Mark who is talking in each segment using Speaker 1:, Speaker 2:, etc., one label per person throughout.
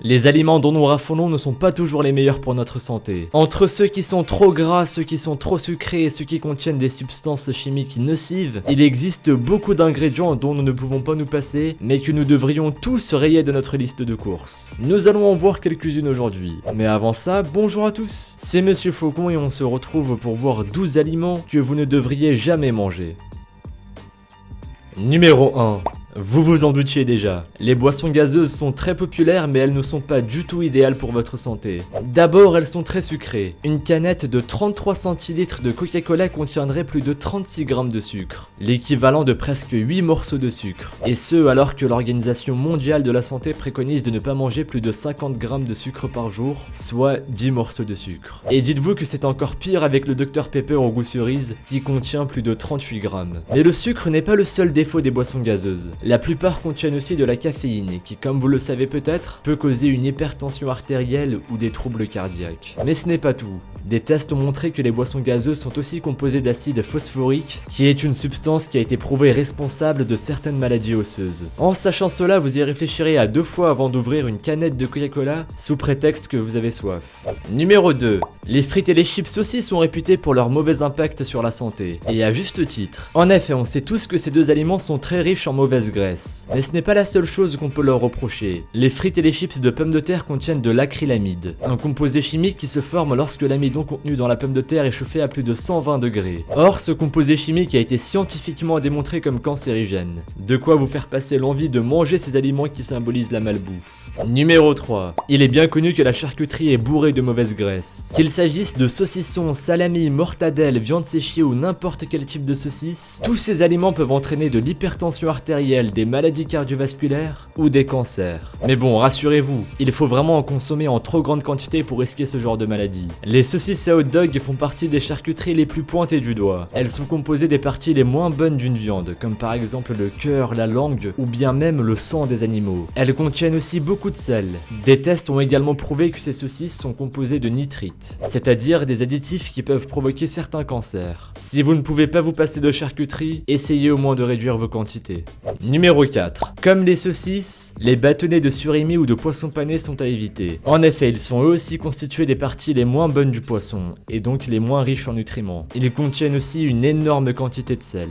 Speaker 1: Les aliments dont nous raffolons ne sont pas toujours les meilleurs pour notre santé. Entre ceux qui sont trop gras, ceux qui sont trop sucrés et ceux qui contiennent des substances chimiques nocives, il existe beaucoup d'ingrédients dont nous ne pouvons pas nous passer, mais que nous devrions tous rayer de notre liste de courses. Nous allons en voir quelques-unes aujourd'hui. Mais avant ça, bonjour à tous. C'est Monsieur Faucon et on se retrouve pour voir 12 aliments que vous ne devriez jamais manger. Numéro 1. Vous vous en doutiez déjà, les boissons gazeuses sont très populaires mais elles ne sont pas du tout idéales pour votre santé. D'abord, elles sont très sucrées. Une canette de 33 centilitres de Coca-Cola contiendrait plus de 36 grammes de sucre, l'équivalent de presque 8 morceaux de sucre. Et ce, alors que l'Organisation mondiale de la santé préconise de ne pas manger plus de 50 grammes de sucre par jour, soit 10 morceaux de sucre. Et dites-vous que c'est encore pire avec le Dr Pepper au goût cerise, qui contient plus de 38 grammes. Mais le sucre n'est pas le seul défaut des boissons gazeuses. La plupart contiennent aussi de la caféine qui, comme vous le savez peut-être, peut causer une hypertension artérielle ou des troubles cardiaques. Mais ce n'est pas tout. Des tests ont montré que les boissons gazeuses sont aussi composées d'acide phosphorique, qui est une substance qui a été prouvée responsable de certaines maladies osseuses. En sachant cela, vous y réfléchirez à 2 fois avant d'ouvrir une canette de Coca-Cola sous prétexte que vous avez soif. Numéro 2. Les frites et les chips aussi sont réputés pour leur mauvais impact sur la santé, et à juste titre. En effet, on sait tous que ces deux aliments sont très riches en mauvaise graisse. Mais ce n'est pas la seule chose qu'on peut leur reprocher. Les frites et les chips de pommes de terre contiennent de l'acrylamide, un composé chimique qui se forme lorsque l'amidon contenu dans la pomme de terre est chauffé à plus de 120 degrés. Or, ce composé chimique a été scientifiquement démontré comme cancérigène. De quoi vous faire passer l'envie de manger ces aliments qui symbolisent la malbouffe. Numéro 3. Il est bien connu que la charcuterie est bourrée de mauvaise graisse. Qu'il s'agisse de saucissons, salami, mortadelle, viande séchée ou n'importe quel type de saucisse, tous ces aliments peuvent entraîner de l'hypertension artérielle, des maladies cardiovasculaires ou des cancers. Mais bon, rassurez-vous, il faut vraiment en consommer en trop grande quantité pour risquer ce genre de maladie. Les saucisses à hot dog font partie des charcuteries les plus pointées du doigt. Elles sont composées des parties les moins bonnes d'une viande, comme par exemple le cœur, la langue ou bien même le sang des animaux. Elles contiennent aussi beaucoup de sel. Des tests ont également prouvé que ces saucisses sont composées de nitrites, c'est-à-dire des additifs qui peuvent provoquer certains cancers. Si vous ne pouvez pas vous passer de charcuterie, essayez au moins de réduire vos quantités. Numéro 4. Comme les saucisses, les bâtonnets de surimi ou de poisson pané sont à éviter. En effet, ils sont eux aussi constitués des parties les moins bonnes du poisson, et donc les moins riches en nutriments. Ils contiennent aussi une énorme quantité de sel.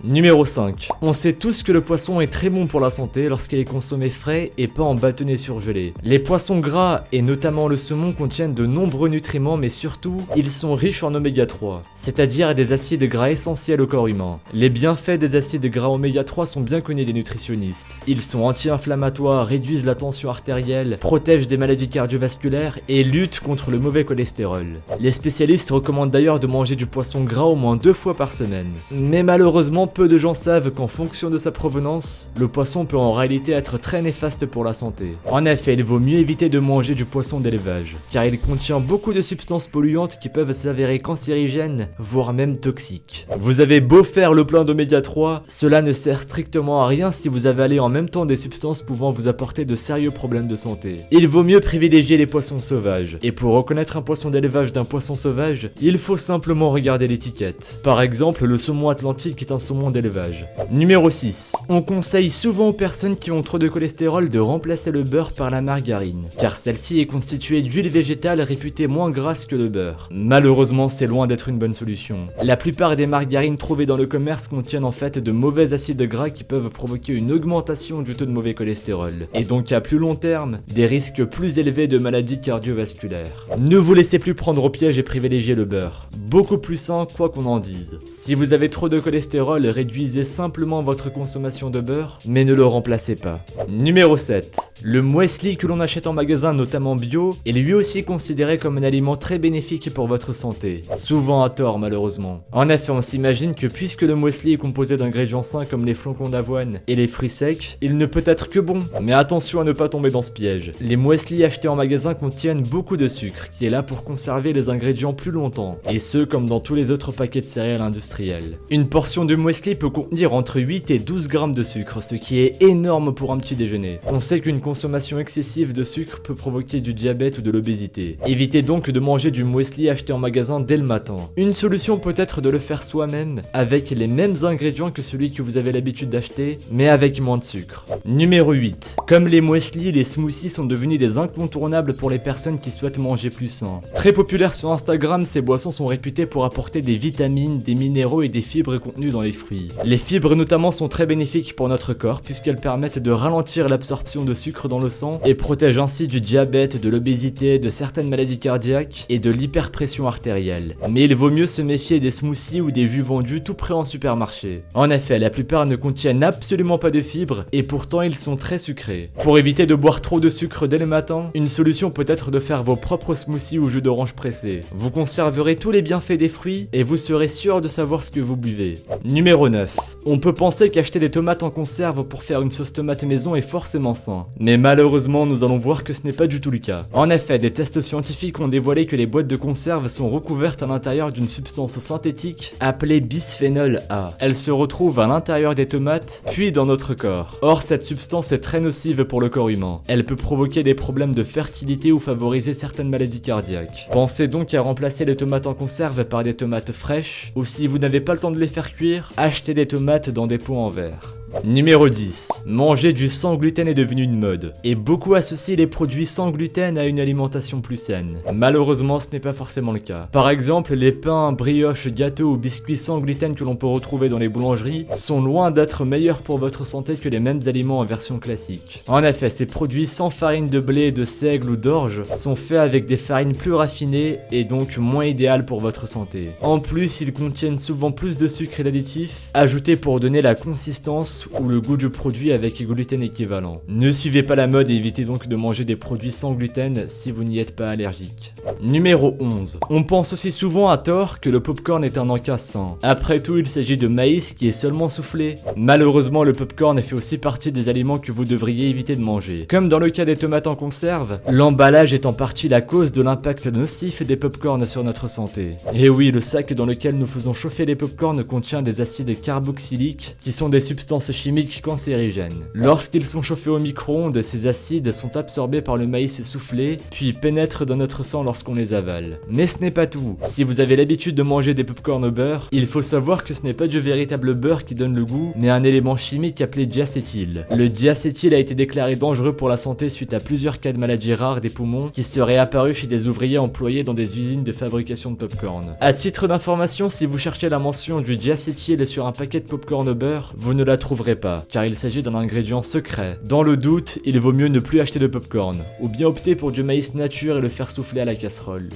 Speaker 1: Numéro 5. On sait tous que le poisson est très bon pour la santé lorsqu'il est consommé frais et pas en bâtonnet surgelé. Les poissons gras, et notamment le saumon, contiennent de nombreux nutriments, mais surtout, ils sont riches en oméga 3, c'est-à-dire des acides gras essentiels au corps humain. Les bienfaits des acides gras oméga 3 sont bien connus des nutritionnistes. Ils sont anti-inflammatoires, réduisent la tension artérielle, protègent des maladies cardiovasculaires et luttent contre le mauvais cholestérol. Les spécialistes recommandent d'ailleurs de manger du poisson gras au moins 2 fois par semaine. Mais malheureusement, peu de gens savent qu'en fonction de sa provenance, le poisson peut en réalité être très néfaste pour la santé. En effet, il vaut mieux éviter de manger du poisson d'élevage, car il contient beaucoup de substances polluantes qui peuvent s'avérer cancérigènes, voire même toxiques. Vous avez beau faire le plein d'oméga 3, cela ne sert strictement à rien si vous avalez en même temps des substances pouvant vous apporter de sérieux problèmes de santé. Il vaut mieux privilégier les poissons sauvages. Et pour reconnaître un poisson d'élevage d'un poisson sauvage, il faut simplement regarder l'étiquette. Par exemple, le saumon atlantique est un saumon d'élevage. Numéro 6. On conseille souvent aux personnes qui ont trop de cholestérol de remplacer le beurre par la margarine, car celle-ci est constituée d'huile végétale réputée moins grasse que le beurre. Malheureusement, c'est loin d'être une bonne solution. La plupart des margarines trouvées dans le commerce contiennent en fait de mauvais acides gras qui peuvent provoquer une augmentation du taux de mauvais cholestérol, et donc à plus long terme, des risques plus élevés de maladies cardiovasculaires. Ne vous laissez plus prendre au piège et privilégiez le beurre. Beaucoup plus sain, quoi qu'on en dise. Si vous avez trop de cholestérol, réduisez simplement votre consommation de beurre, mais ne le remplacez pas. Numéro 7. Le muesli que l'on achète en magasin, notamment bio, est lui aussi considéré comme un aliment très bénéfique pour votre santé. Souvent à tort malheureusement. En effet, on s'imagine que puisque le muesli est composé d'ingrédients sains comme les flocons d'avoine et les fruits secs, il ne peut être que bon. Mais attention à ne pas tomber dans ce piège. Les muesli achetés en magasin contiennent beaucoup de sucre, qui est là pour conserver les ingrédients plus longtemps, et ce comme dans tous les autres paquets de céréales industrielles. Une portion de muesli peut contenir entre 8 et 12 grammes de sucre, ce qui est énorme pour un petit déjeuner. On sait qu'une consommation excessive de sucre peut provoquer du diabète ou de l'obésité. Évitez donc de manger du muesli acheté en magasin dès le matin. Une solution peut être de le faire soi-même, avec les mêmes ingrédients que celui que vous avez l'habitude d'acheter, sucré, mais avec moins de sucre. Numéro 8. Comme les muesli, les smoothies sont devenus des incontournables pour les personnes qui souhaitent manger plus sain. Très populaires sur Instagram, ces boissons sont réputées pour apporter des vitamines, des minéraux et des fibres contenues dans les fruits. Les fibres notamment sont très bénéfiques pour notre corps puisqu'elles permettent de ralentir l'absorption de sucre dans le sang et protègent ainsi du diabète, de l'obésité, de certaines maladies cardiaques et de l'hyperpression artérielle. Mais il vaut mieux se méfier des smoothies ou des jus vendus tout près en supermarché. En effet, la plupart ne contiennent absolument pas de fibres et pourtant ils sont très sucrés. Pour éviter de boire trop de sucre dès le matin, une solution peut être de faire vos propres smoothies ou jus d'orange pressés. Vous conserverez tous les bienfaits des fruits et vous serez sûr de savoir ce que vous buvez. Numéro 9. On peut penser qu'acheter des tomates en conserve pour faire une sauce tomate maison est forcément sain. Mais malheureusement, nous allons voir que ce n'est pas du tout le cas. En effet, des tests scientifiques ont dévoilé que les boîtes de conserve sont recouvertes à l'intérieur d'une substance synthétique appelée bisphénol A. Elle se retrouve à l'intérieur des tomates, puis dans notre corps. Or, cette substance est très nocive pour le corps humain. Elle peut provoquer des problèmes de fertilité ou favoriser certaines maladies cardiaques. Pensez donc à remplacer les tomates en conserve par des tomates fraîches, ou si vous n'avez pas le temps de les faire cuire, achetez des tomates dans des pots en verre. Numéro 10. Manger du sans gluten est devenu une mode, et beaucoup associent les produits sans gluten à une alimentation plus saine. Malheureusement, ce n'est pas forcément le cas. Par exemple, les pains, brioches, gâteaux ou biscuits sans gluten que l'on peut retrouver dans les boulangeries sont loin d'être meilleurs pour votre santé que les mêmes aliments en version classique. En effet, ces produits sans farine de blé, de seigle ou d'orge sont faits avec des farines plus raffinées et donc moins idéales pour votre santé. En plus, ils contiennent souvent plus de sucre et d'additifs, ajoutés pour donner la consistance ou le goût du produit avec gluten équivalent. Ne suivez pas la mode et évitez donc de manger des produits sans gluten si vous n'y êtes pas allergique. Numéro 11. On pense aussi souvent à tort que le popcorn est un encas sain. Après tout, il s'agit de maïs qui est seulement soufflé. Malheureusement, le popcorn fait aussi partie des aliments que vous devriez éviter de manger. Comme dans le cas des tomates en conserve, l'emballage est en partie la cause de l'impact nocif des popcorns sur notre santé. Et oui, le sac dans lequel nous faisons chauffer les popcorns contient des acides carboxyliques qui sont des substances chimiques cancérigènes. Lorsqu'ils sont chauffés au micro-ondes, ces acides sont absorbés par le maïs soufflé, puis pénètrent dans notre sang lorsqu'on les avale. Mais ce n'est pas tout. Si vous avez l'habitude de manger des popcorn au beurre, il faut savoir que ce n'est pas du véritable beurre qui donne le goût, mais un élément chimique appelé diacétyl. Le diacétyl a été déclaré dangereux pour la santé suite à plusieurs cas de maladies rares des poumons qui seraient apparus chez des ouvriers employés dans des usines de fabrication de popcorn. À titre d'information, si vous cherchez la mention du diacétyl sur un paquet de popcorn au beurre, vous ne la trouverez pas, car il s'agit d'un ingrédient secret. Dans le doute, il vaut mieux ne plus acheter de popcorn, ou bien opter pour du maïs nature et le faire souffler à la casserole.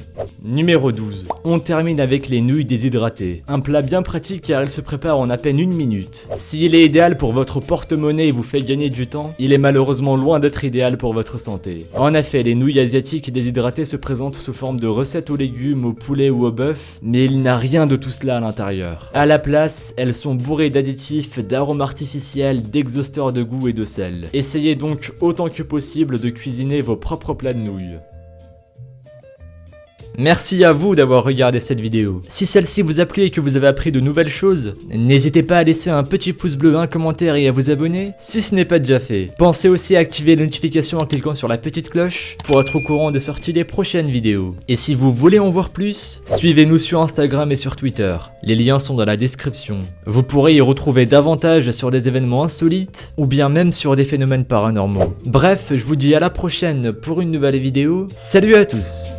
Speaker 1: Numéro 12. On termine avec les nouilles déshydratées. Un plat bien pratique car il se prépare en à peine 1 minute. S'il est idéal pour votre porte-monnaie et vous fait gagner du temps, il est malheureusement loin d'être idéal pour votre santé. En effet, les nouilles asiatiques déshydratées se présentent sous forme de recettes aux légumes, au poulet ou au bœuf, mais il n'a rien de tout cela à l'intérieur. À la place, elles sont bourrées d'additifs, d'arômes artificiels, d'exhausteurs de goût et de sel. Essayez donc autant que possible de cuisiner vos propres plats de nouilles. Merci à vous d'avoir regardé cette vidéo. Si celle-ci vous a plu et que vous avez appris de nouvelles choses, n'hésitez pas à laisser un petit pouce bleu, un commentaire et à vous abonner si ce n'est pas déjà fait. Pensez aussi à activer les notifications en cliquant sur la petite cloche pour être au courant des sorties des prochaines vidéos. Et si vous voulez en voir plus, suivez-nous sur Instagram et sur Twitter. Les liens sont dans la description. Vous pourrez y retrouver davantage sur des événements insolites ou bien même sur des phénomènes paranormaux. Bref, je vous dis à la prochaine pour une nouvelle vidéo. Salut à tous!